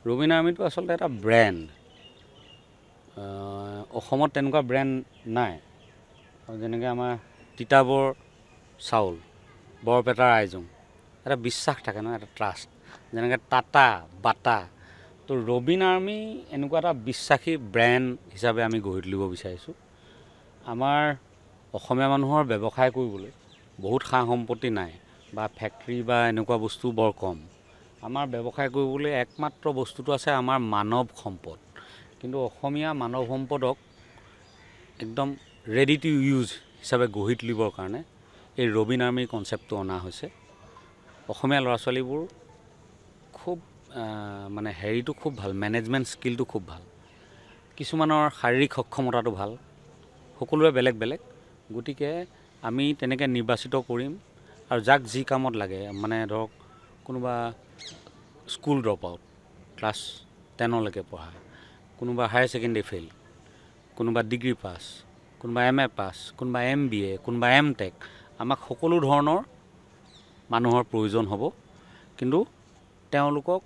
ৰবিন আৰ্মিটো আচলতে এটা ব্ৰেণ্ড। অসমত তেনেকুৱা ব্ৰেণ্ড নাই। যেনেকৈ আমাৰ তিতাবৰ চাউল, বৰপেটাৰ আইজোং, এটা বিশ্বাস থাকে ন, এটা ট্ৰাষ্ট। যেনেকৈ টাটা, বাটা। তো ৰবিন আৰ্মি এনেকুৱা এটা বিশ্বাসী ব্ৰেণ্ড হিচাপে আমি গঢ়ি তুলিব বিচাৰিছোঁ। আমাৰ অসমীয়া মানুহৰ ব্যৱসায় কৰিবলৈ বহুত সা সম্পত্তি নাই বা ফেক্টৰী বা এনেকুৱা বস্তু বৰ কম। আমাৰ ব্যৱসায় কৰিবলৈ একমাত্ৰ বস্তুটো আছে আমাৰ মানৱ সম্পদ। কিন্তু অসমীয়া মানৱ সম্পদক একদম ৰেডি টু ইউজ হিচাপে গঢ়ি তুলিবৰ কাৰণে এই ৰবিন আৰ্মিৰ কনচেপ্টটো অনা হৈছে। অসমীয়া ল'ৰা ছোৱালীবোৰ খুব মানে হেৰিটো খুব ভাল, মেনেজমেণ্ট স্কিলটো খুব ভাল, কিছুমানৰ শাৰীৰিক সক্ষমতাটো ভাল, সকলোৰে বেলেগ বেলেগ। গতিকে আমি তেনেকৈ নিৰ্বাচিত কৰিম আৰু যাক যি কামত লাগে, মানে ধৰক কোনোবা স্কুল ড্ৰপ আউট, ক্লাছ 10লৈকে পঢ়া, কোনোবা হায়াৰ ছেকেণ্ডেৰী ফেইল, কোনোবা ডিগ্ৰী পাছ, কোনোবা MA পাছ, কোনোবা MBA, কোনোবা MTech, আমাক সকলো ধৰণৰ মানুহৰ প্ৰয়োজন হ'ব। কিন্তু তেওঁলোকক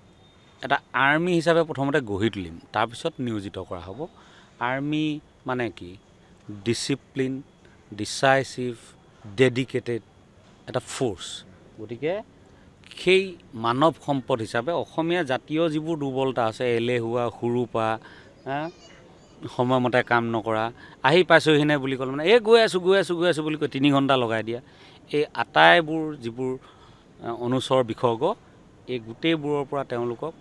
এটা আৰ্মি হিচাপে প্ৰথমতে গঢ়ি তুলিম, তাৰপিছত নিয়োজিত কৰা হ'ব। আৰ্মি মানে কি? ডিচিপ্লিন, ডিচাইচিভ, ডেডিকেটেড এটা ফ'ৰ্চ। গতিকে সেই মানৱ সম্পদ হিচাপে অসমীয়া জাতীয় যিবোৰ দুৰ্বলতা আছে, এলেহুৱা, সুৰুপা, সময়মতে কাম নকৰা, আহি পাইছোহিনে বুলি ক'লে মানে এই গৈ আছোঁ বুলি কৈ 3 ঘণ্টা লগাই দিয়া, এই আটাইবোৰ যিবোৰ অনুচৰ বিসৰ্গ, এই গোটেইবোৰৰ পৰা তেওঁলোকক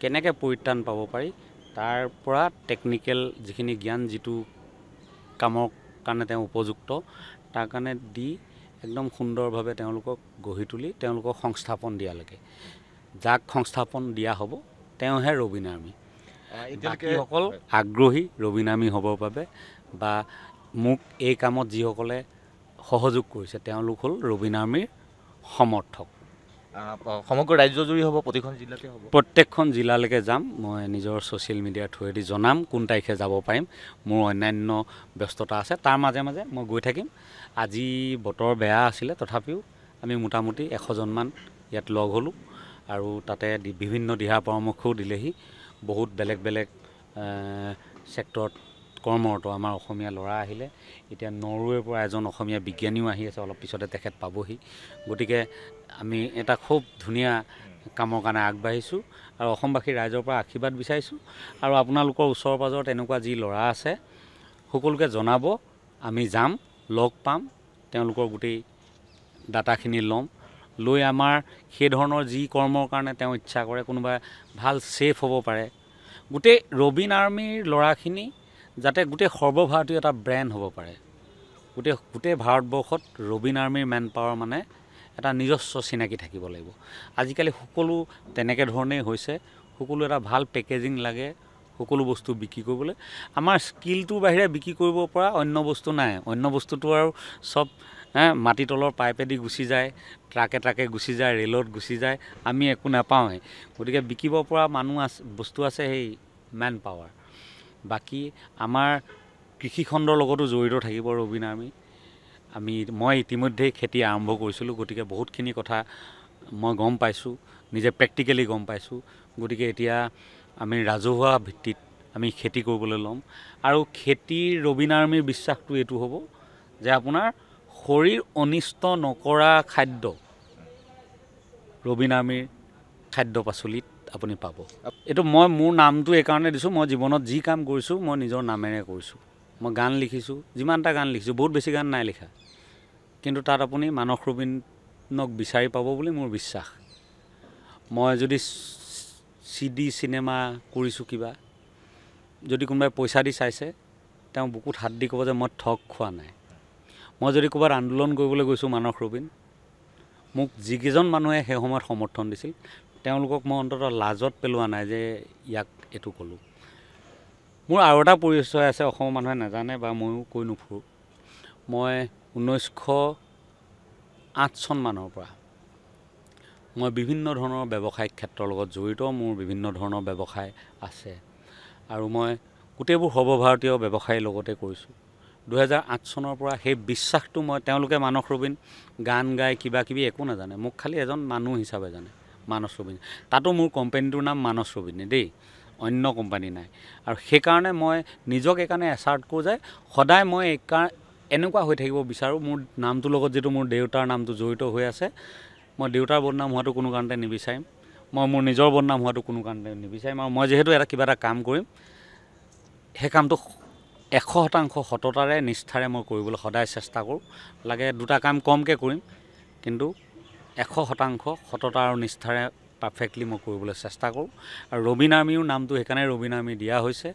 কেনেকৈ পৰিত্ৰাণ পাব পাৰি, তাৰ পৰা টেকনিকেল যিখিনি জ্ঞান, যিটো কামৰ কাৰণে তেওঁ উপযুক্ত, তাৰ কাৰণে দি একদম সুন্দৰভাৱে তেওঁলোকক গঢ়ি তুলি তেওঁলোকক সংস্থাপন দিয়ালৈকে, যাক সংস্থাপন দিয়া হ'ব তেওঁহে ৰবিন আৰ্মি। বাকীসকল আগ্ৰহী ৰবিন আৰ্মি হ'বৰ বাবে বা মোক এই কামত যিসকলে সহযোগ কৰিছে তেওঁলোক হ'ল ৰবিন আৰ্মিৰ সমৰ্থক। সমগ্ৰ ৰাজ্যজুৰি হ'ব, প্ৰতিখন জিলাতে হ'ব? প্ৰত্যেকখন জিলালৈকে যাম। মই নিজৰ ছ'চিয়েল মিডিয়াৰ থ্ৰুৱেদি জনাম কোন তাৰিখে যাব পাৰিম। মোৰ অন্যান্য ব্যস্ততা আছে, তাৰ মাজে মাজে মই গৈ থাকিম। আজি বতৰ বেয়া আছিলে, তথাপিও আমি মোটামুটি 100জনমান ইয়াত লগ হ'লোঁ আৰু তাতে বিভিন্ন দিহা পৰামৰ্শও দিলেহি। বহুত বেলেগ বেলেগ ছেক্টৰত কৰ্মৰত আমাৰ অসমীয়া ল'ৰা আহিলে। এতিয়া নৰৱেৰ পৰা এজন অসমীয়া বিজ্ঞানীও আহি আছে, অলপ পিছতে তেখেত পাবহি। গতিকে আমি এটা খুব ধুনীয়া কামৰ কাৰণে আগবাঢ়িছোঁ আৰু অসমবাসী ৰাইজৰ পৰা আশীৰ্বাদ বিচাৰিছোঁ। আৰু আপোনালোকৰ ওচৰ পাজৰত এনেকুৱা যি ল'ৰা আছে সকলোকে জনাব, আমি যাম, লগ পাম, তেওঁলোকৰ গোটেই ডাটাখিনি ল'ম, লৈ আমাৰ সেই ধৰণৰ যি কৰ্মৰ কাৰণে তেওঁ ইচ্ছা কৰে, কোনোবা ভাল ছেফ হ'ব পাৰে। গোটেই ৰবিন আৰ্মিৰ ল'ৰাখিনি যাতে গোটেই সৰ্বভাৰতীয় এটা ব্ৰেণ্ড হ'ব পাৰে। গোটেই ভাৰতবৰ্ষত ৰবিন আৰ্মিৰ মেন পাৱাৰ মানে এটা নিজস্ব চিনাকি থাকিব লাগিব। আজিকালি সকলো তেনেকৈ ধৰণেই হৈছে, সকলো এটা ভাল পেকেজিং লাগে সকলো বস্তু বিক্ৰী কৰিবলৈ। আমাৰ স্কিলটোৰ বাহিৰে বিক্ৰী কৰিব পৰা অন্য বস্তু নাই। অন্য বস্তুটো আৰু চব মাটিতলৰ পাইপেদি গুচি যায়, ট্ৰাকে গুচি যায়, ৰেলত গুচি যায়, আমি একো নাপাওঁৱেই। গতিকে বিকিব পৰা মানুহ আছে, বস্তু আছে, সেই মেন পাৱাৰ। বাকী আমাৰ কৃষিখণ্ডৰ লগতো জড়িত থাকিব ৰবিন আৰ্মি। মই ইতিমধ্যেই খেতি আৰম্ভ কৰিছিলোঁ, গতিকে বহুতখিনি কথা মই গম পাইছোঁ, নিজে প্ৰেক্টিকেলি গম পাইছোঁ। গতিকে এতিয়া আমি ৰাজহুৱা ভিত্তিত আমি খেতি কৰিবলৈ ল'ম। আৰু খেতিৰ ৰবিন আৰ্মিৰ বিশ্বাসটো এইটো হ'ব যে আপোনাৰ শৰীৰ অনিষ্ট নকৰা খাদ্য ৰবিন আৰ্মিৰ খাদ্য পাচলিত আপুনি পাব। এইটো মই মোৰ নামটো এইকাৰণে দিছোঁ, মই জীৱনত যি কাম কৰিছোঁ মই নিজৰ নামেৰে কৰিছোঁ। মই গান লিখিছোঁ, যিমানটা গান লিখিছোঁ, বহুত বেছি গান নাই লিখা, কিন্তু তাত আপুনি মানস ৰবিনক বিচাৰি পাব বুলি মোৰ বিশ্বাস। মই যদি CD চিনেমা কৰিছোঁ কিবা, যদি কোনোবাই পইচা দি চাইছে, তেওঁ বুকুত হাত দি ক'ব যে মই ঠগ খোৱা নাই। মই যদি ক'ৰবাত আন্দোলন কৰিবলৈ গৈছোঁ মানস ৰবিন, মোক যিকেইজন মানুহে সেই সময়ত সমৰ্থন দিছিল, তেওঁলোকক মই অন্ততঃ লাজত পেলোৱা নাই যে ইয়াক এইটো ক'লোঁ। মোৰ আৰু এটা পৰিচয় আছে, অসমৰ মানুহে নাজানে বা ময়ো কৈ নুফুৰোঁ। মই 1908 চনমানৰ পৰা মই বিভিন্ন ধৰণৰ ব্যৱসায়িক ক্ষেত্ৰৰ লগত জড়িত। মোৰ বিভিন্ন ধৰণৰ ব্যৱসায় আছে আৰু মই গোটেইবোৰ সৰ্বভাৰতীয় ব্যৱসায়ীৰ লগতে কৰিছোঁ। 2008 চনৰ পৰা সেই বিশ্বাসটো তেওঁলোকে মানস ৰবিন গান গাই কিবা কিবি একো নাজানে, মোক খালি এজন মানুহ হিচাপে জানে। মানস ৰবিনে তাতো মোৰ কোম্পানীটোৰ নাম মানস ৰবিনে দেই অন্য কোম্পানী নাই আৰু সেইকাৰণে মই নিজক এইকাৰণে এছাৰ্ট কৰোঁ যে সদায় মই এনেকুৱা হৈ থাকিব বিচাৰোঁ মোৰ নামটোৰ লগত যিটো মোৰ দেউতাৰ নামটো জড়িত হৈ আছে মই দেউতাৰ বদনাম হোৱাটো কোনো কাৰণতে নিবিচাৰিম মই মোৰ নিজৰ বদনাম হোৱাটো কোনো কাৰণতে নিবিচাৰিম আৰু মই যিহেতু কিবা এটা কাম কৰিম সেই কামটো 100% সততাৰে নিষ্ঠাৰে মই কৰিবলৈ সদায় চেষ্টা কৰোঁ লাগে দুটা কাম কমকৈ কৰিম কিন্তু 100% সততা আৰু নিষ্ঠাৰে পাৰফেক্টলি মই কৰিবলৈ চেষ্টা কৰোঁ আৰু ৰবিন আৰ্মিৰ নামটো সেইকাৰণে ৰবিন আৰ্মি দিয়া হৈছে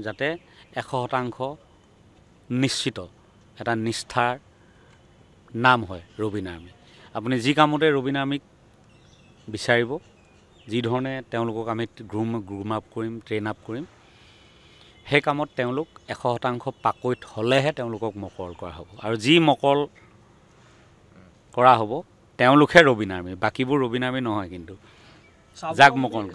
যাতে 100% নিশ্চিত এটা নিষ্ঠাৰ নাম হয় ৰবিন আৰ্মি আপুনি যি কামতে ৰবিন আৰ্মিক বিচাৰিব যি ধৰণে তেওঁলোকক আমি গ্ৰুম আপ কৰিম ট্ৰেইন আপ কৰিম সেই কামত তেওঁলোক 100% পাকৈত হ'লেহে তেওঁলোকক মকৰল কৰা হ'ব আৰু যি মকৰল কৰা হ'ব তেওঁলোকহে ৰবিন আৰ্মি বাকীবোৰ ৰবিন আৰ্মি নহয় কিন্তু যাক মকৰল